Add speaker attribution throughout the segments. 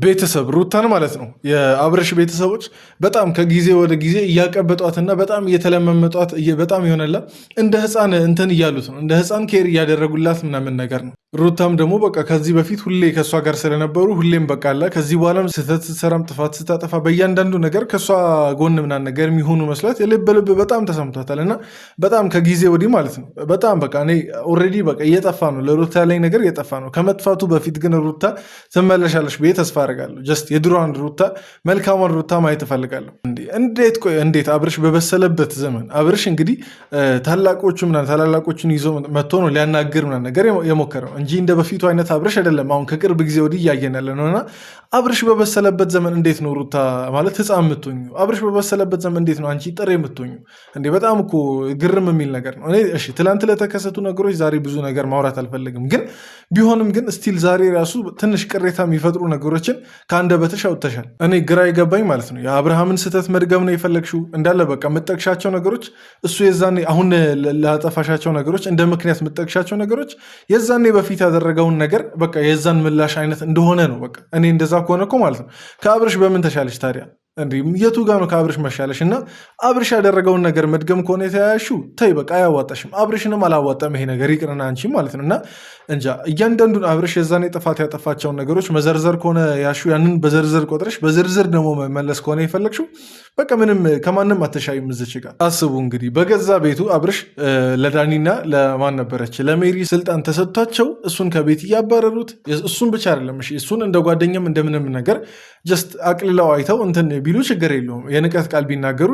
Speaker 1: ቤተሰብ ሩታን ማለት ነው የአብርሽ ቤተሰቦች በጣም ከጊዜ ወደ ጊዜ እያቀበጧትና በጣም እየተለመመጧት በጣም ይሆነላ እንደ ህፃን እንትን እያሉት ነው። እንደ ህፃን ኬር እያደረጉላት ምናምን ነገር ነው። ሩታም ደግሞ በቃ ከዚህ በፊት ሁሌ ከእሷ ጋር ስለነበሩ ሁሌም በቃ አለ ከዚህ በኋላም ስህተት ስትሰራም ጥፋት ስታጠፋ በእያንዳንዱ ነገር ከእሷ ጎን ምናምን ነገር የሚሆኑ መስላት የልብ ልብ በጣም ተሰምቷታል። እና በጣም ከጊዜ ወዲህ ማለት ነው በጣም በቃ እኔ ኦልሬዲ በቃ እየጠፋ ነው ለሩታ ያለኝ ነገር እየጠፋ ነው። ከመጥፋቱ በፊት ግን ሩታ ትመለሻለች ብዬ ተስፋ አደርጋለሁ። ጀስት የድሮዋን ሩታ መልካሟን ሩታ ማየት እፈልጋለሁ። እንዴት አብርሽ በበሰለበት ዘመን አብርሽ እንግዲህ ታላላቆቹን ይዞ መጥቶ ነው ሊያናግር ምናምን ነገር የሞከረው እንጂ እንደ በፊቱ አይነት አብርሽ አይደለም። አሁን ከቅርብ ጊዜ ወዲህ እያየን ያለ ነውና አብርሽ በበሰለበት ዘመን እንዴት ነው ሩታ ማለት ህፃን የምትሆኙ? አብርሽ በበሰለበት ዘመን እንዴት ነው አንቺ ጥሬ የምትሆኙ? እንዴ በጣም እኮ ግርም የሚል ነገር ነው። እኔ እሺ ትላንት ለተከሰቱ ነገሮች ዛሬ ብዙ ነገር ማውራት አልፈልግም፣ ግን ቢሆንም ግን ስቲል ዛሬ ራሱ ትንሽ ቅሬታ የሚፈጥሩ ነገሮችን ከአንደበትሽ አውጥተሻል። እኔ ግራ የገባኝ ማለት ነው የአብርሃምን ስህተት መድገም ነው የፈለግሽው እንዳለ በቃ የምጠቅሻቸው ነገሮች እሱ የዛኔ አሁን ላጠፋሻቸው ነገሮች እንደ ምክንያት የምጠቅሻቸው ነገሮች የዛኔ በፊት ያደረገውን ነገር በቃ የዛን ምላሽ አይነት እንደሆነ ነው። በቃ እኔ እንደዛ ከሆነ እኮ ማለት ነው ከአብርሽ በምን ተሻለች ታዲያ? እንዲህ የቱ ጋር ነው ከአብርሽ መሻለሽ? እና አብርሽ ያደረገውን ነገር መድገም ከሆነ የተያያሹ ተይ በቃ አያዋጣሽም። አብርሽንም አላዋጣም ይሄ ነገር ይቅርና አንቺ ማለት ነው። እና እንጃ እያንዳንዱን አብርሽ የዛኔ ጥፋት ያጠፋቸውን ነገሮች መዘርዘር ከሆነ ያሹ ያንን በዘርዘር ቆጥረሽ በዝርዝር ደግሞ መመለስ ከሆነ የፈለግሽው በቃ ምንም ከማንም አተሻይም። እዝች ጋር አስቡ እንግዲህ በገዛ ቤቱ አብርሽ ለዳኒና ለማን ነበረች ለሜሪ ስልጣን ተሰጥቷቸው እሱን ከቤት እያባረሩት እሱን ብቻ አይደለም እሱን እንደ ጓደኛም እንደምንም ነገር ጀስት አቅልለው አይተው እንትን ቢሉ ችግር የለውም። የንቀት ቃል ቢናገሩ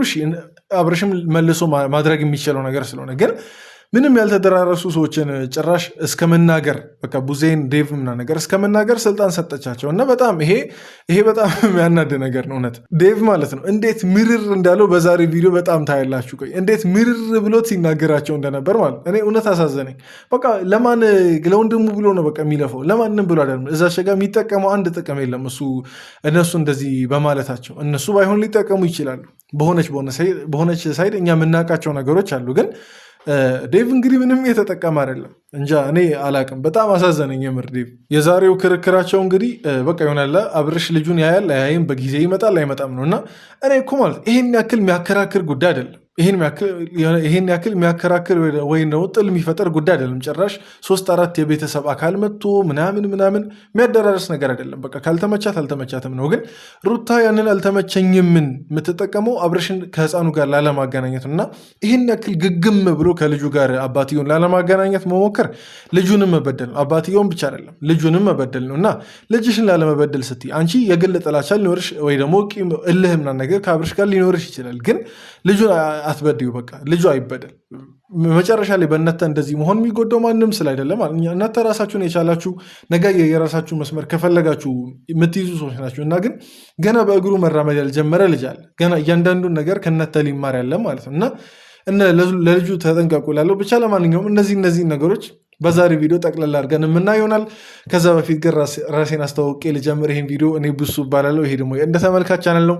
Speaker 1: አብርሽም መልሶ ማድረግ የሚችለው ነገር ስለሆነ ግን ምንም ያልተደራረሱ ሰዎችን ጭራሽ እስከ መናገር በቃ ቡዜን ዴቭ ምና ነገር እስከ መናገር ስልጣን ሰጠቻቸው። እና በጣም ይሄ በጣም የሚያናድ ነገር ነው እውነት። ዴቭ ማለት ነው እንዴት ምርር እንዳለው በዛሬ ቪዲዮ በጣም ታያላችሁ። ቆይ እንዴት ምርር ብሎት ሲናገራቸው እንደነበር ማለት እኔ እውነት አሳዘነኝ። በቃ ለወንድሙ ብሎ ነው በቃ የሚለፈው ለማንም ብሎ አይደለም። እዛ ሸጋ የሚጠቀመው አንድ ጥቅም የለም እነሱ እንደዚህ በማለታቸው። እነሱ ባይሆን ሊጠቀሙ ይችላሉ በሆነች ሳይድ እኛ የምናውቃቸው ነገሮች አሉ ግን ዴቭ እንግዲህ ምንም የተጠቀመ አይደለም። እንጃ እኔ አላቅም። በጣም አሳዘነኝ የምር ዴቭ። የዛሬው ክርክራቸው እንግዲህ በቃ ይሆናል አብርሽ ልጁን ያያል አያይም፣ በጊዜ ይመጣል አይመጣም ነው። እና እኔ እኮ ማለት ይሄን ያክል የሚያከራክር ጉዳይ አይደለም። ይሄን ያክል የሚያከራክር ወይ ነው ጥል የሚፈጠር ጉዳይ አይደለም። ጭራሽ 3-4 የቤተሰብ አካል መጥቶ ምናምን የሚያደራረስ ነገር አይደለም። በቃ ካልተመቻት አልተመቻትም ነው። ግን ሩታ ያንን አልተመቸኝምን የምትጠቀመው አብርሽን ከህፃኑ ጋር ላለማገናኘት እና ይሄን ያክል ግግም ብሎ ከልጁ ጋር አባትየውን ላለማገናኘት መሞከር ልጁንም መበደል ነው። አባትየውን ብቻ አይደለም ልጁንም መበደል ነው። እና ልጅሽን ላለመበደል ስትይ አንቺ የግል ጥላቻ ሊኖርሽ ወይ ደግሞ እልህ ምናምን ነገር ከአብርሽ ጋር ሊኖርሽ ይችላል። ግን ልጁን አትበድዩ። በቃ ልጁ አይበደል። መጨረሻ ላይ በእናንተ እንደዚህ መሆን የሚጎዳው ማንም ስለ አይደለም። እናንተ ራሳችሁን የቻላችሁ ነገ የራሳችሁ መስመር ከፈለጋችሁ የምትይዙ ሰዎች ናቸው። እና ግን ገና በእግሩ መራመድ ያልጀመረ ልጅ አለ። ገና እያንዳንዱን ነገር ከእናንተ ሊማር ያለ ማለት ነው። እና ለልጁ ተጠንቀቁ ላለው ብቻ። ለማንኛውም እነዚህ ነገሮች በዛሬ ቪዲዮ ጠቅላላ አድርገን የምናየው ይሆናል። ከዛ በፊት ግን ራሴን አስተዋውቄ ልጀምር ይህን ቪዲዮ። እኔ ብሱ እባላለሁ። ይሄ ደግሞ እንደ ተመልካች ቻናል ነው።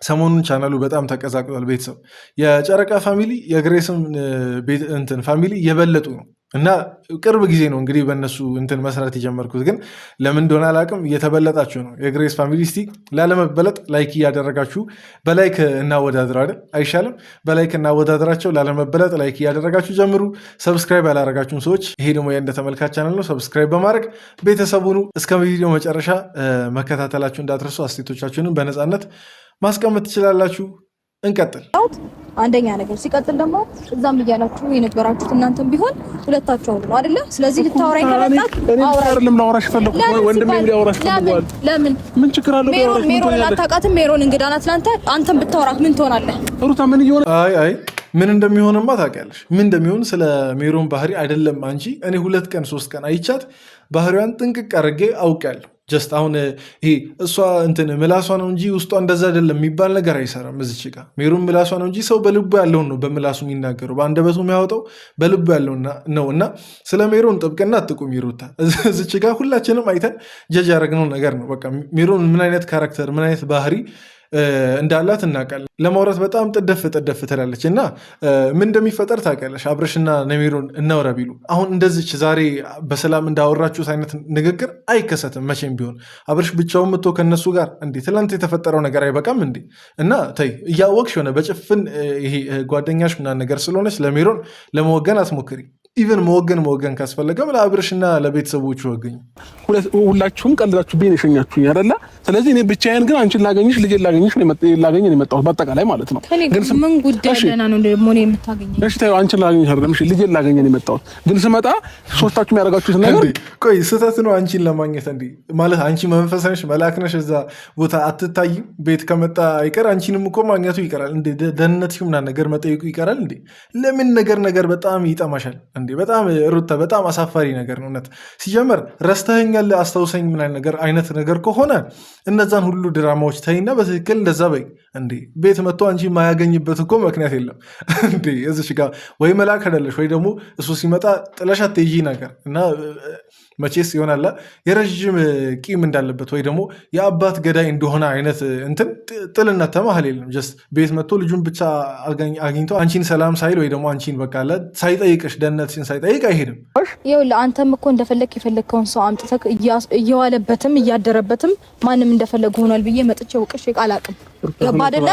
Speaker 1: ሰሞኑን ቻናሉ በጣም ተቀዛቅዟል። ቤተሰብ የጨረቃ ፋሚሊ የግሬስም ፋሚሊ እየበለጡ ነው እና ቅርብ ጊዜ ነው እንግዲህ በእነሱ መስራት የጀመርኩት፣ ግን ለምን እንደሆነ አላውቅም እየተበለጣችሁ ነው። የግሬስ ፋሚሊ እስቲ ላለመበለጥ ላይክ እያደረጋችሁ በላይክ እናወዳድር አይደል? አይሻልም? በላይክ እናወዳድራቸው። ላለመበለጥ ላይክ እያደረጋችሁ ጀምሩ። ሰብስክራይብ ያላረጋችሁን ሰዎች ይሄ ደግሞ እንደ ተመልካች ቻናል ነው፣ ሰብስክራይብ በማድረግ ቤተሰቡኑ እስከ ቪዲዮ መጨረሻ መከታተላችሁ እንዳትረሱ። አስተያየቶቻችሁንም በነፃነት ማስቀመጥ ትችላላችሁ። እንቀጥል።
Speaker 2: አንደኛ ነገር ሲቀጥል ደግሞ እዛም እያላችሁ የነበራችሁት እናንተም ቢሆን ሁለታችሁ አሁን ነው አይደለ? ስለዚህ ልታወራኝ ከመጣት
Speaker 3: አይደለም ላወራሽ ፈለኩ ወንድሜ ሊያወራሽ ፈልጓል።
Speaker 2: ለምን ምን ችግር አለው? ሜሮን አታውቃትም? ሜሮን እንግዳ ናት ለአንተ። አንተም ብታወራት ምን ትሆናለህ?
Speaker 3: ሩታ ምን ይሆነ?
Speaker 1: አይ ምን እንደሚሆንማ ታውቂያለሽ። ምን እንደሚሆን ስለ ሜሮን ባህሪ አይደለም አንቺ እኔ 2 ቀን 3 ቀን አይቻት ባህሪዋን ጥንቅቅ አድርጌ አውቃለሁ። ጀስት አሁን ይሄ እሷ ምላሷ ነው እንጂ ውስጧ እንደዛ አይደለም የሚባል ነገር አይሰራም። እዚች ጋር ሜሮን ምላሷ ነው እንጂ ሰው በልቡ ያለውን ነው በምላሱ የሚናገረው፣ በአንደበቱ የሚያወጣው በልቡ ያለውን ነው። እና ስለ ሜሮን ጥብቅና አትቁም ሩታ። እዚች ጋር ሁላችንም አይተን ጀጅ ያደረግነው ነገር ነው። በቃ ሜሮን ምን አይነት ካራክተር ምን አይነት ባህሪ እንዳላት እናውቃለን። ለማውራት በጣም ጥደፍ ትላለች እና ምን እንደሚፈጠር ታውቂያለሽ። አብርሽና ነሚሮን እናውራ ቢሉ አሁን እንደዚች ዛሬ በሰላም እንዳወራችሁት አይነት ንግግር አይከሰትም መቼም ቢሆን። አብርሽ ብቻውን መጥቶ ከነሱ ጋር እንዴ ትላንት የተፈጠረው ነገር አይበቃም እንዴ? እና ተይ እያወቅሽ ሆነ በጭፍን ይሄ ጓደኛሽ ምናምን ነገር ስለሆነች ለሜሮን ለመወገን አትሞክሪ። ኢቨን መወገን ካስፈለገም ለአብርሽና ለቤተሰቦቹ ወገኝ።
Speaker 3: ሁላችሁም ቀልዳችሁ ቤን የሸኛችሁኝ አይደለ? ስለዚህ እኔ ብቻዬን ግን አንቺን ላገኝሽ ልጄን ላገኝሽ ላገኝ ነው የመጣሁት በአጠቃላይ ማለት ነው።
Speaker 2: ግን ምን ጉዳይ ለና ነው ደግሞ ነው የምታገኘኝ?
Speaker 3: እሺ ታዩ አንቺን ላገኝሽ አይደለም፣ እሺ ልጄን ላገኝ ነው የመጣሁት። ግን ስመጣ ሶስታችሁም ያደርጋችሁት ነገር
Speaker 1: ቆይ ስህተት ነው አንቺን ለማግኘት እንዴ? ማለት አንቺ መንፈስ ነሽ መልአክ ነሽ፣ እዛ ቦታ አትታይም። ቤት ከመጣ አይቀር አንቺንም እኮ ማግኘቱ ይቀራል እንዴ? ደህንነት ምናምን ነገር መጠየቁ ይቀራል እንዴ? ለምን ነገር በጣም ይጠማሻል እንዴ? በጣም ሩታ በጣም አሳፋሪ ነገር ነው እውነት። ሲጀመር ረስተኸኛል አስታውሰኝ ምን አይነት ነገር ከሆነ እነዛን ሁሉ ድራማዎች ተይና በትክክል እንደዛ በይ እንዴ። ቤት መጥቶ አንቺ የማያገኝበት እኮ ምክንያት የለም እንዴ። እዚሽ ጋር ወይ መላክ አይደለሽ ወይ ደግሞ እሱ ሲመጣ ጥለሻት ትይዢ ነገር እና መቼስ ይሆናላ የረዥም ቂም እንዳለበት ወይ ደግሞ የአባት ገዳይ እንደሆነ አይነት እንትን ጥልነት ተማህል የለም። ጀስት ቤት መጥቶ ልጁን ብቻ አግኝቶ አንቺን ሰላም ሳይል ወይ ደግሞ አንቺን በቃ ሳይጠይቅሽ ደህንነትሽን ሳይጠይቅ አይሄድም።
Speaker 2: ይኸውልህ አንተም እኮ እንደፈለግ የፈለግከውን ሰው አምጥተህ እየዋለበትም እያደረበትም ማንም እንደፈለግ ሆኗል ብዬ መጥቼ ውቅሽ ቃል አቅም ገባ አይደለ?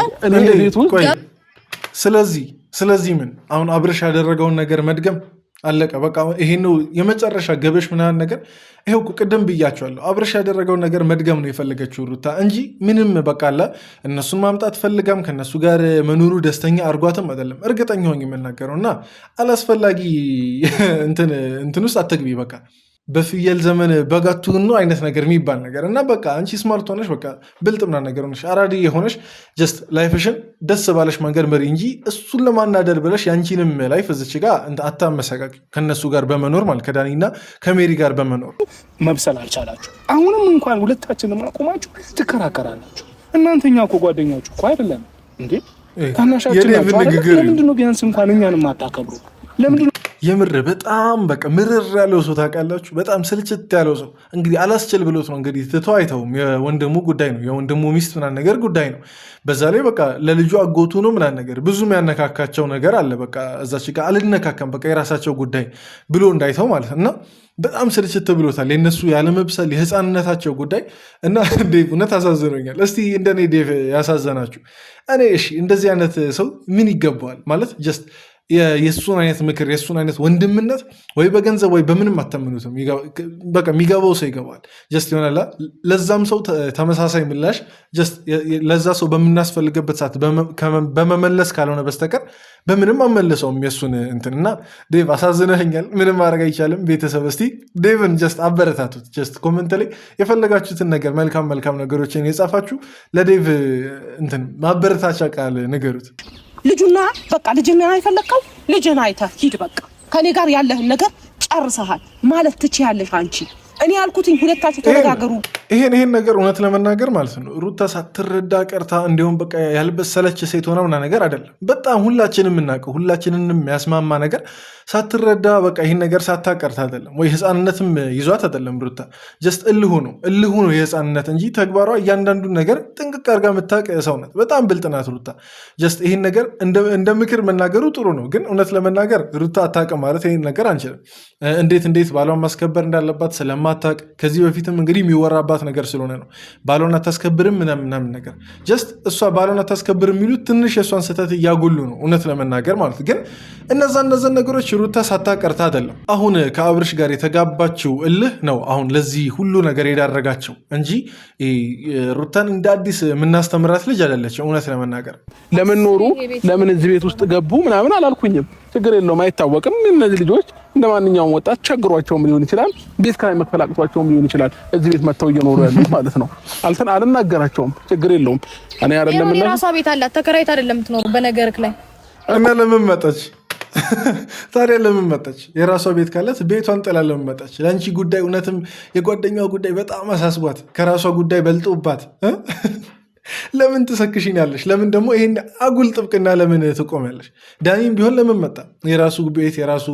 Speaker 1: ስለዚህ ምን አሁን አብርሽ ያደረገውን ነገር መድገም አለቀ በቃ ይሄ ነው የመጨረሻ ገበሽ ምናምን ነገር። ይሄው ቅድም ብያቸዋለሁ። አብርሽ ያደረገውን ነገር መድገም ነው የፈለገችው ሩታ እንጂ ምንም በቃ አለ እነሱን ማምጣት ፈልጋም ከነሱ ጋር መኖሩ ደስተኛ አርጓትም አይደለም። እርግጠኛ ሆኜ የምናገረው እና አላስፈላጊ እንትን ውስጥ አትግቢ በቃ በፍየል ዘመን በጋቱን ነው አይነት ነገር የሚባል ነገር እና በቃ አንቺ ስማርት ሆነሽ በቃ ብልጥ ምናምን ነገር ሆነሽ አራዲ የሆነሽ ጀስት ላይፍሽን ደስ ባለሽ መንገድ መሪ እንጂ እሱን ለማናደር ብለሽ ያንቺንም ላይፍ እዚች ጋር አታመሰቃቂ። ከነሱ ጋር በመኖር ማለት ከዳኒና ከሜሪ ጋር በመኖር
Speaker 3: መብሰል አልቻላችሁ። አሁንም እንኳን ሁለታችንም አቁማችሁ ትከራከራላችሁ። እናንተኛ እኮ ጓደኛችሁ እኮ አይደለም እንዴ? ታናሻችን ናችሁ። ለምንድን ነው ቢያንስ እንኳን እኛንም አታከብሩ? ለምንድን ነው
Speaker 1: የምር በጣም በቃ ምርር ያለው ሰው ታውቃላችሁ። በጣም ስልችት ያለው ሰው እንግዲህ አላስችል ብሎት ነው እንግዲህ ትተው አይተውም። የወንድሙ ጉዳይ ነው የወንድሙ ሚስት ምናምን ነገር ጉዳይ ነው። በዛ ላይ በቃ ለልጁ አጎቱ ነው ምናምን ነገር ብዙ የሚያነካካቸው ነገር አለ። በቃ እዛች ጋር አልነካከም በቃ የራሳቸው ጉዳይ ብሎ እንዳይተው ማለት እና በጣም ስልችት ብሎታል። የነሱ ያለመብሰል የህፃንነታቸው ጉዳይ እና ዴቭ እውነት አሳዝኖኛል። እስቲ እንደኔ ዴቭ ያሳዘናችሁ እኔ እሺ እንደዚህ አይነት ሰው ምን ይገባዋል ማለት ጀስት የእሱን አይነት ምክር የእሱን አይነት ወንድምነት ወይ በገንዘብ ወይ በምንም አተምኑትም። በቃ የሚገባው ሰው ይገባል። ጀስት ይሆናላ ለዛም ሰው ተመሳሳይ ምላሽ ጀስት ለዛ ሰው በምናስፈልገበት ሰዓት በመመለስ ካልሆነ በስተቀር በምንም አመለሰውም የእሱን እንትን እና ዴቭ አሳዝነኸኛል። ምንም ማድረግ አይቻልም። ቤተሰብ እስቲ ዴቭን ጀስት አበረታቱት። ጀስት ኮመንት ላይ የፈለጋችሁትን ነገር መልካም ነገሮችን የጻፋችሁ ለዴቭ እንትን ማበረታቻ ቃል ንገሩት።
Speaker 4: ልጁና በቃ ልጅና አይፈለከው ልጅና አይተህ ሂድ። በቃ ከኔ ጋር ያለህን ነገር ጨርሰሃል ማለት ትችያለሽ አንቺ። እኔ ያልኩትኝ ሁለታችሁ ተነጋገሩ።
Speaker 1: ይሄን ነገር እውነት ለመናገር ማለት ነው ሩታ ሳትረዳ ቀርታ እንዲሁም በቃ ያልበሰለች ሴት ሆና ምናምን ነገር አይደለም። በጣም ሁላችንም የምናውቀው ሁላችንንም የሚያስማማ ነገር ሳትረዳ በቃ ይህን ነገር ሳታቀርታ አይደለም ወይ ህፃንነትም ይዟት አይደለም። ሩታ ጀስት እልሁ ነው የህፃንነት እንጂ ተግባሯ እያንዳንዱን ነገር ጥንቅቅ አድርጋ የምታውቅ ሰው ናት። በጣም ብልጥ ናት ሩታ። ጀስት ይህን ነገር እንደ ምክር መናገሩ ጥሩ ነው፣ ግን እውነት ለመናገር ሩታ አታውቅም ማለት ይህን ነገር አንችልም። እንዴት ባሏን ማስከበር እንዳለባት ስለማታውቅ ከዚህ በፊትም እንግዲህ የሚወራባት ነገር ስለሆነ ነው ባሏን አታስከብርም ምናምን ነገር። ጀስት እሷ ባሏን አታስከብርም የሚሉት ትንሽ የእሷን ስህተት እያጎሉ ነው እውነት ለመናገር ማለት ግን እነዛን ነገሮች ሩታ ሳታቀርታ አይደለም። አሁን ከአብርሽ ጋር የተጋባችው እልህ ነው አሁን ለዚህ ሁሉ ነገር የዳረጋቸው እንጂ ሩታን እንደ አዲስ የምናስተምራት ልጅ አይደለችም። እውነት ለመናገር
Speaker 3: ለምን ኖሩ ለምን እዚህ ቤት ውስጥ ገቡ ምናምን አላልኩኝም። ችግር የለውም አይታወቅም። እነዚህ ልጆች እንደ ማንኛውም ወጣት ቸግሯቸውም ሊሆን ይችላል፣ ቤት ኪራይ መክፈል አቅቷቸውም ሊሆን ይችላል። እዚህ ቤት መጥተው እየኖሩ ያሉት ማለት ነው። አልናገራቸውም። ችግር የለውም። እኔ አይደለም እና
Speaker 2: የራሷ ቤት አላት ተከራይታ አይደለም የምትኖሩ በነገርክ ላይ
Speaker 1: እና ለምን መጣች ታዲያ? ለምን መጣች? የራሷ ቤት ካላት ቤቷን ጥላ ለምን መጣች? ለአንቺ ጉዳይ እውነትም የጓደኛዋ ጉዳይ በጣም አሳስቧት ከራሷ ጉዳይ በልጦባት ለምን ትሰክሽኛለሽ? ለምን ደግሞ ይሄን አጉል ጥብቅና ለምን ትቆሚያለሽ? ዳኒም ቢሆን ለምን መጣ? የራሱ ቤት የራሱ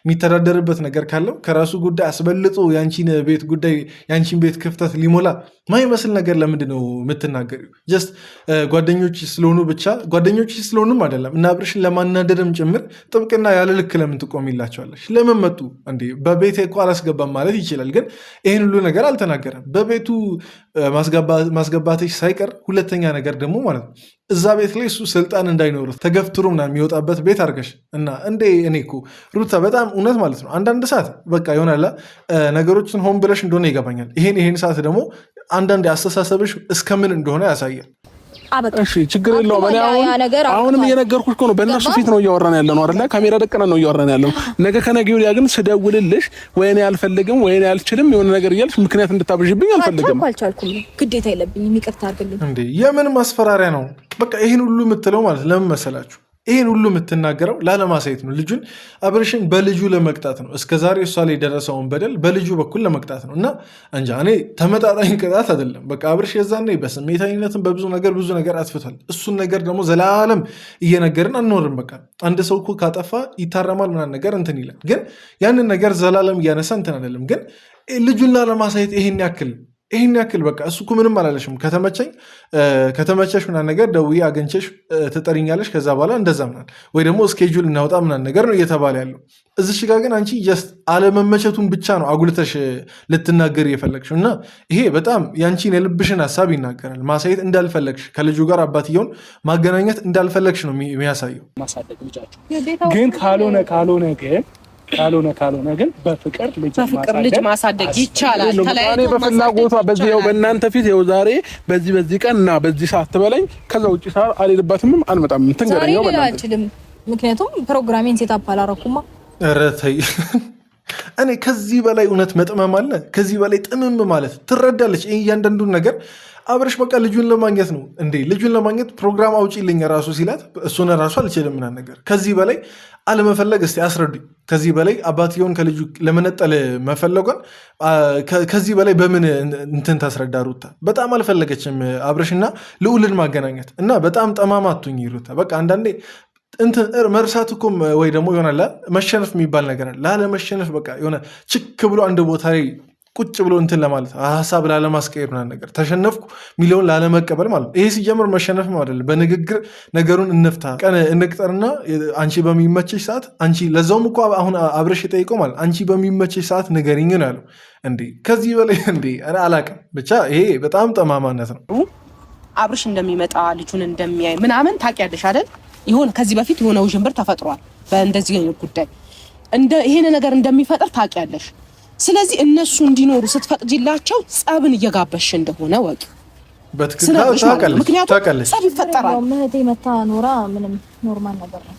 Speaker 1: የሚተዳደርበት ነገር ካለው ከራሱ ጉዳይ አስበልጦ ያንቺን ቤት ጉዳይ ያንቺን ቤት ክፍተት ሊሞላ ማይመስል ነገር ለምንድን ነው የምትናገሪው? ጀስት ጓደኞች ስለሆኑ ብቻ ጓደኞች ስለሆኑም አይደለም እና አብርሽን ለማናደድም ጭምር ጥብቅና ያለ ልክ ለምን ትቆሚላቸዋለሽ? ለምን መጡ እንዴ? በቤቴ እኮ አላስገባም ማለት ይችላል፣ ግን ይህን ሁሉ ነገር አልተናገረም። በቤቱ ማስገባትሽ ሳይቀር ሁለተኛ ነገር ደግሞ ማለት ነው እዛ ቤት ላይ እሱ ስልጣን እንዳይኖሩት ተገፍትሮ ምናምን የሚወጣበት ቤት አድርገሽ እና እንዴ እኔ እኮ ሩታ በጣም እውነት ማለት ነው አንዳንድ ሰዓት በቃ ይሆናላ ነገሮችን ሆን ብለሽ እንደሆነ ይገባኛል። ይሄን ሰዓት ደግሞ አንዳንድ አስተሳሰብሽ እስከምን እንደሆነ ያሳያል።
Speaker 3: እሺ ችግር የለውም። እኔ አሁንም እየነገርኩሽ እኮ ነው። በእነሱ ፊት ነው እያወራን ያለ ነው አይደል? ካሜራ ደቅነን ነው እያወራን ያለ ነው። ነገ ከነገ ወዲያ ግን ስደውልልሽ ወይኔ አልፈልግም ወይኔ አልችልም የሆነ ነገር እያልሽ ምክንያት እንድታብዥብኝ አልፈልግም።
Speaker 2: አልቻልኩም፣ ግዴታ የለብኝም፣ ይቅርታ አድርግልኝ።
Speaker 1: እንዴ የምን ማስፈራሪያ ነው? በቃ ይሄን ሁሉ የምትለው ማለት ለምን መሰላችሁ? ይህን ሁሉ የምትናገረው ላለማሳየት ነው። ልጁን አብርሽን በልጁ ለመቅጣት ነው። እስከዛሬ እሷ ላይ የደረሰውን በደል በልጁ በኩል ለመቅጣት ነው እና እንጃ እኔ ተመጣጣኝ ቅጣት አይደለም። በቃ አብርሽ የዛኔ በስሜታዊነትም ብዙ ነገር አጥፍቷል። እሱን ነገር ደግሞ ዘላለም እየነገርን አንኖርም። በቃ አንድ ሰው እኮ ካጠፋ ይታረማል ምናምን ነገር እንትን ይላል። ግን ያንን ነገር ዘላለም እያነሳ እንትን አይደለም። ግን ልጁን ላለማሳየት ይሄን ያክል በቃ እሱ እኮ ምንም አላለሽም። ከተመቸሽ ምናምን ነገር ደውዬ አገኝቼሽ ትጠሪኛለሽ። ከዛ በኋላ እንደዛ ምናምን ወይ ደግሞ እስኬጁል እናውጣ ምናምን ነገር ነው እየተባለ ያለው። እዚሽ ጋር ግን አንቺ ጀስት አለመመቸቱን ብቻ ነው አጉልተሽ ልትናገር የፈለግሽው እና ይሄ በጣም ያንቺን የልብሽን ሀሳብ ይናገራል። ማሳየት እንዳልፈለግሽ ከልጁ ጋር አባትየውን ማገናኘት እንዳልፈለግሽ ነው የሚያሳየው።
Speaker 5: ማሳደግ ልጃቸው ግን ካልሆነ ግን በፍቅር ልጅ ማሳደግ ይቻላል።
Speaker 3: እኔ በፍላጎቷ በዚያው በእናንተ ፊት ይኸው ዛሬ በዚህ ቀን እና በዚህ ሰዓት ትበለኝ፣ ከዛ ውጪ ሳር አልሄድባትም፣ አልመጣም። ትንገረኛው
Speaker 2: አልችልም፣ ምክንያቱም ፕሮግራሜን ሴታፕ አላረኩማ።
Speaker 1: ኧረ ተይ እኔ ከዚህ በላይ እውነት መጥመም አለ? ከዚህ በላይ ጥምም ማለት ትረዳለች እያንዳንዱን ነገር። አብርሽ በቃ ልጁን ለማግኘት ነው እንዴ? ልጁን ለማግኘት ፕሮግራም አውጪልኝ ራሱ ሲላት እሱን ራሱ አልችልም ምናምን ነገር። ከዚህ በላይ አለመፈለግ እስቲ አስረዱኝ። ከዚህ በላይ አባትየውን ከልጁ ለመነጠል መፈለጓን ከዚህ በላይ በምን እንትን ታስረዳ ሩታ? በጣም አልፈለገችም አብርሽና ልዑልን ማገናኘት እና በጣም ጠማማ አትሁኝ ሩታ። በቃ አንዳንዴ መርሳት እኮ ወይ ደግሞ ይሆናል መሸነፍ የሚባል ነገር አለ። ላለመሸነፍ በቃ የሆነ ችክ ብሎ አንድ ቦታ ላይ ቁጭ ብሎ እንትን ለማለት ሀሳብ ላለማስቀየር ምናምን ነገር ተሸነፍኩ ሚሊዮን ላለመቀበል ማለት ነው። ይሄ ሲጀምር መሸነፍ አይደለም። በንግግር ነገሩን እንፍታ፣ ቀን እንቅጠርና አንቺ በሚመችሽ ሰዓት አንቺ ለዛውም እኮ አሁን አብርሽ የጠይቀው ማለት አንቺ በሚመችሽ ሰዓት ንገሪኝ ነው ያለው። እንዴ ከዚህ በላይ እንዴ አላቅም። ብቻ ይሄ በጣም ጠማማነት ነው።
Speaker 4: አብርሽ እንደሚመጣ ልጁን እንደሚያይ ምናምን ታውቂያለሽ አይደል? ይሁን ከዚህ በፊት የሆነ ውዥንብር ተፈጥሯል በእንደዚህ ጉዳይ ይሄን ነገር እንደሚፈጥር ታውቂያለሽ። ስለዚህ እነሱ እንዲኖሩ ስትፈቅጂላቸው ጸብን እየጋበሽ እንደሆነ ወቂ።
Speaker 1: በትክክል ታውቃለች።
Speaker 4: ምክንያቱም ጸብ ይፈጠራል።
Speaker 2: እህቴ መታ ኖራ ምንም ኖርማል ነገር ነው።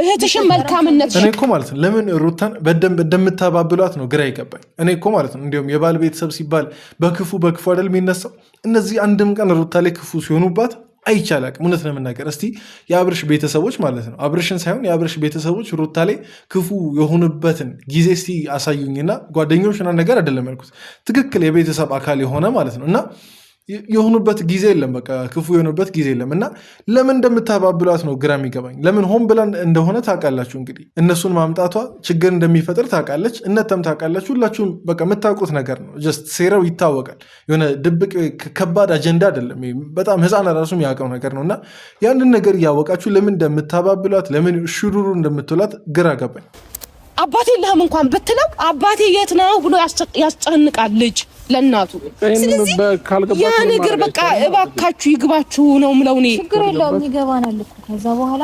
Speaker 4: እህትሽን መልካምነት
Speaker 1: እኔ እኮ ማለት ነው ለምን ሩታን በደንብ እንደምታባብሏት ነው ግራ ይገባኝ። እኔ እኮ ማለት ነው እንዲሁም የባል ቤተሰብ ሲባል በክፉ አይደል የሚነሳው? እነዚህ አንድም ቀን ሩታ ላይ ክፉ ሲሆኑባት አይቻላቅም። እውነት ለመናገር እስቲ የአብርሽ ቤተሰቦች ማለት ነው አብርሽን ሳይሆን የአብርሽ ቤተሰቦች ሩታ ላይ ክፉ የሆኑበትን ጊዜ እስቲ አሳዩኝና ጓደኞች ነገር አይደለም ያልኩት፣ ትክክል የቤተሰብ አካል የሆነ ማለት ነው እና የሆኑበት ጊዜ የለም። በቃ ክፉ የሆኑበት ጊዜ የለም እና ለምን እንደምታባብሏት ነው ግራ የሚገባኝ። ለምን ሆን ብለን እንደሆነ ታውቃላችሁ። እንግዲህ እነሱን ማምጣቷ ችግር እንደሚፈጥር ታውቃለች፣ እነተም ታውቃላችሁ። ሁላችሁም በቃ የምታውቁት ነገር ነው። ጀስት ሴራው ይታወቃል። የሆነ ድብቅ ከባድ አጀንዳ አይደለም። በጣም ሕፃን ራሱ የሚያውቀው ነገር ነው እና ያንን ነገር እያወቃችሁ ለምን እንደምታባብሏት ለምን ሹሩሩ እንደምትውላት ግራ ገባኝ።
Speaker 4: አባቴ ለህም እንኳን ብትለው አባቴ የት ነው ብሎ ያስጨንቃል ልጅ ለእናቱ። ስለዚህ ያ ነገር በቃ እባካችሁ ይግባችሁ ነው የምለው እኔ።
Speaker 2: ችግር የለውም ይገባናል እኮ። ከዛ በኋላ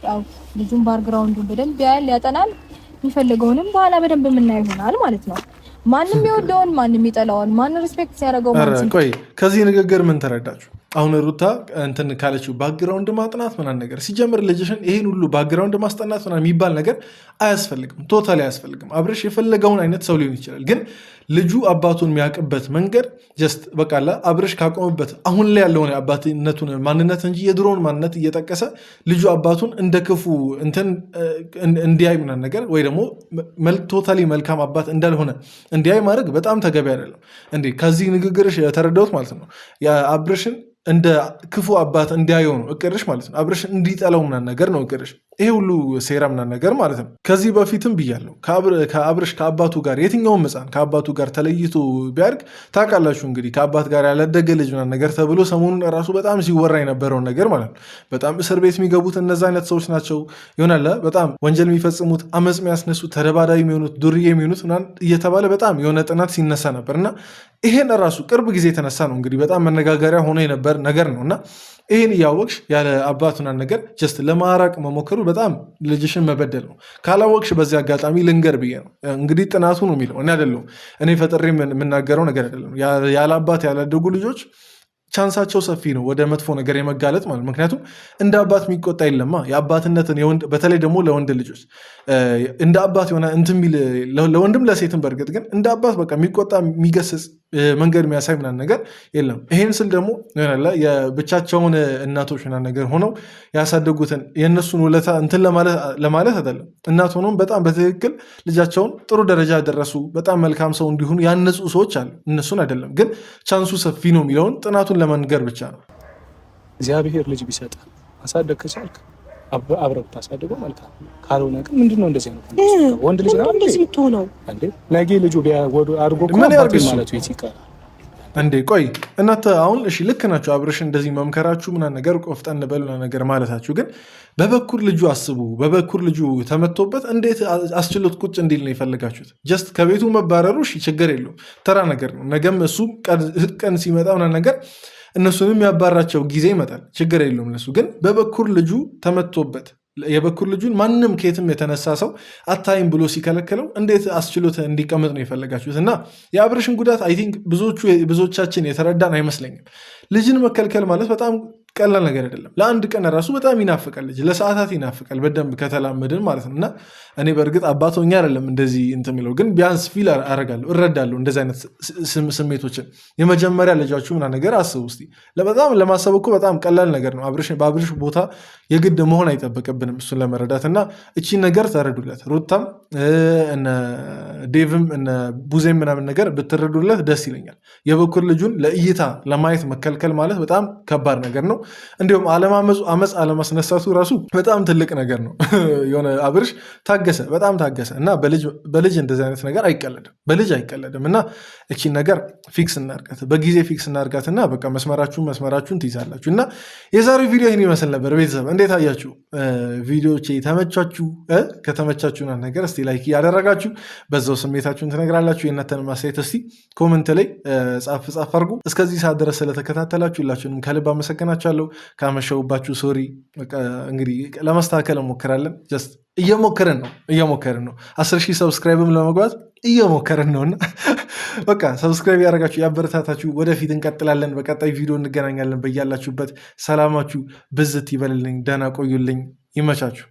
Speaker 2: ያው ልጁን ባክግራውንዱን በደንብ ያጠናል፣ የሚፈልገውንም በኋላ በደንብ የምናየው ይሆናል ማለት ነው። ማንም ይወደውን ማንም ይጠላዋል፣ ማን ሪስፔክት ሲያደርገው ማለት።
Speaker 1: ቆይ ከዚህ ንግግር ምን ተረዳችሁ? አሁን ሩታ እንትን ካለችው ባክግራውንድ ማጥናት ምናምን ነገር ሲጀምር ልጅሽን ይሄን ሁሉ ባክግራውንድ ማስጠናት ምናምን የሚባል ነገር አያስፈልግም፣ ቶታሊ አያስፈልግም። አብርሽ የፈለገውን አይነት ሰው ሊሆን ይችላል፣ ግን ልጁ አባቱን የሚያውቅበት መንገድ ጀስት በቃ አብርሽ ካቆመበት አሁን ላይ ያለውን አባትነቱን ማንነት እንጂ የድሮውን ማንነት እየጠቀሰ ልጁ አባቱን እንደ ክፉ እንትን እንዲያይ ምናምን ነገር ወይ ደግሞ ቶታሊ መልካም አባት እንዳልሆነ እንዲያይ ማድረግ በጣም ተገቢ አይደለም። እንዴ ከዚህ ንግግርሽ የተረዳሁት ማለት ነው የአብርሽን እንደ ክፉ አባት እንዲያየው ነው እቅድሽ ማለት ነው። አብርሽ እንዲጠላው ምናምን ነገር ነው እቅድሽ። ይሄ ሁሉ ሴራ ምናምን ነገር ማለት ነው። ከዚህ በፊትም ብያለሁ ከአብርሽ ከአባቱ ጋር የትኛውም ሕፃን ከአባቱ ጋር ተለይቶ ቢያድግ ታውቃላችሁ እንግዲህ ከአባት ጋር ያላደገ ልጅ ምናምን ነገር ተብሎ ሰሞኑን ራሱ በጣም ሲወራ የነበረውን ነገር ማለት ነው። በጣም እስር ቤት የሚገቡት እነዛ አይነት ሰዎች ናቸው ይሆናል በጣም ወንጀል የሚፈጽሙት አመፅ የሚያስነሱት ተደባዳቢ የሚሆኑት ዱርዬ የሚሆኑት ምናምን እየተባለ በጣም የሆነ ጥናት ሲነሳ ነበር እና ይሄን ራሱ ቅርብ ጊዜ የተነሳ ነው እንግዲህ በጣም መነጋገሪያ ሆኖ የነበር ነገር ነው እና ይህን እያወቅሽ ያለ አባቱና ነገር ጀስት ለማራቅ መሞከሩ በጣም ልጅሽን መበደል ነው። ካላወቅሽ በዚህ አጋጣሚ ልንገር ብዬ ነው እንግዲህ ጥናቱ ነው የሚለው እኔ አይደለሁም እኔ ፈጥሬ የምናገረው ነገር አይደለም። ያለ አባት ያላደጉ ልጆች ቻንሳቸው ሰፊ ነው ወደ መጥፎ ነገር የመጋለጥ ማለት ምክንያቱም እንደ አባት የሚቆጣ የለማ የአባትነትን በተለይ ደግሞ ለወንድ ልጆች እንደ አባት የሆነ እንትን የሚል ለወንድም ለሴትም በእርግጥ ግን እንደ አባት በቃ የሚቆጣ የሚገስጽ መንገድ የሚያሳይ ምናምን ነገር የለም። ይሄን ስል ደግሞ የብቻቸውን እናቶች ምናምን ነገር ሆነው ያሳደጉትን የእነሱን ውለታ እንትን ለማለት አይደለም። እናት ሆኖም በጣም በትክክል ልጃቸውን ጥሩ ደረጃ ያደረሱ በጣም መልካም ሰው እንዲሆኑ ያነጹ ሰዎች አሉ። እነሱን አይደለም ግን ቻንሱ ሰፊ ነው የሚለውን ጥናቱን ለመንገር ብቻ ነው።
Speaker 5: እግዚአብሔር ልጅ ቢሰጥ ማሳደግ ከቻልክ አብረው ብታሳድገው መልካም፣ ካልሆነ ግን ምንድነው እንደዚህ ነው ወንድ ልጅ ነው እንደዚህ የምትሆነው እንዴ? ነገ ልጁ አድርጎ ማለት ይችላል
Speaker 1: እንዴ? ቆይ እናንተ አሁን እሺ ልክ ናቸው አብርሽ እንደዚህ መምከራችሁ ምናምን ነገር ቆፍጠን በሉ ነገር ማለታችሁ ግን በበኩር ልጁ አስቡ። በበኩር ልጁ ተመቶበት እንዴት አስችሎት ቁጭ እንዲል ነው የፈለጋችሁት? ጀስት ከቤቱ መባረሩ እሺ ችግር የለውም ተራ ነገር ነው። ነገም እሱ ቀን ሲመጣ ምናምን ነገር እነሱንም ያባራቸው ጊዜ ይመጣል ችግር የለውም። እነሱ ግን በበኩር ልጁ ተመቶበት የበኩር ልጁን ማንም ከየትም የተነሳ ሰው አታይም ብሎ ሲከለክለው እንዴት አስችሎት እንዲቀመጥ ነው የፈለጋችሁት? እና የአብርሽን ጉዳት አይ ቲንክ ብዙዎቻችን የተረዳን አይመስለኝም። ልጅን መከልከል ማለት በጣም ቀላል ነገር አይደለም። ለአንድ ቀን ራሱ በጣም ይናፍቃል ልጅ፣ ለሰዓታት ይናፍቃል በደንብ ከተላመድን ማለት ነው። እና እኔ በእርግጥ አባቶኛ አይደለም እንደዚህ እንትን የሚለው ግን ቢያንስ ፊል አረጋለሁ እረዳለሁ እንደዚህ አይነት ስሜቶችን። የመጀመሪያ ልጃችሁ ምናምን ነገር አስቡ እስኪ። በጣም ለማሰብ እኮ በጣም ቀላል ነገር ነው። በአብርሽ ቦታ የግድ መሆን አይጠበቅብንም እሱን ለመረዳት እና እቺን ነገር ተረዱለት። ሩታም እነ ዴቭም እነ ቡዜም ምናምን ነገር ብትረዱለት ደስ ይለኛል። የበኩር ልጁን ለእይታ ለማየት መከልከል ማለት በጣም ከባድ ነገር ነው። እንዲሁም አመፅ አለማስነሳቱ ራሱ በጣም ትልቅ ነገር ነው። የሆነ አብርሽ ታገሰ፣ በጣም ታገሰ እና በልጅ እንደዚህ አይነት ነገር አይቀለድም፣ በልጅ አይቀለድም። እና እቺን ነገር ፊክስ እናርጋት፣ በጊዜ ፊክስ እናርጋት እና በቃ መስመራችሁን ትይዛላችሁ። እና የዛሬው ቪዲዮ ይህን ይመስል ነበር። ቤተሰብ እንዴት አያችሁ? ቪዲዮቼ ተመቻችሁ? ከተመቻችሁና ነገር እስቲ ላይክ እያደረጋችሁ በዛው ስሜታችሁን ትነግራላችሁ። የእናንተን ማስተያየት እስቲ ኮመንት ላይ ጻፍ አድርጉ። እስከዚህ ሰዓት ድረስ ስለተከታተላችሁ ሁላችሁንም ከልብ አመሰግናችኋለሁ። ካመሸውባችሁ ሶሪ። እንግዲህ ለማስተካከል እንሞክራለን። ጀስት እየሞከርን ነው 10,000 ሰብስክራይብም ለመግባት እየሞከርን ነውና በቃ ሰብስክራይብ ያደረጋችሁ ያበረታታችሁ። ወደፊት እንቀጥላለን። በቀጣይ ቪዲዮ እንገናኛለን። በያላችሁበት ሰላማችሁ ብዝት ይበልልኝ። ደህና ቆዩልኝ። ይመቻችሁ።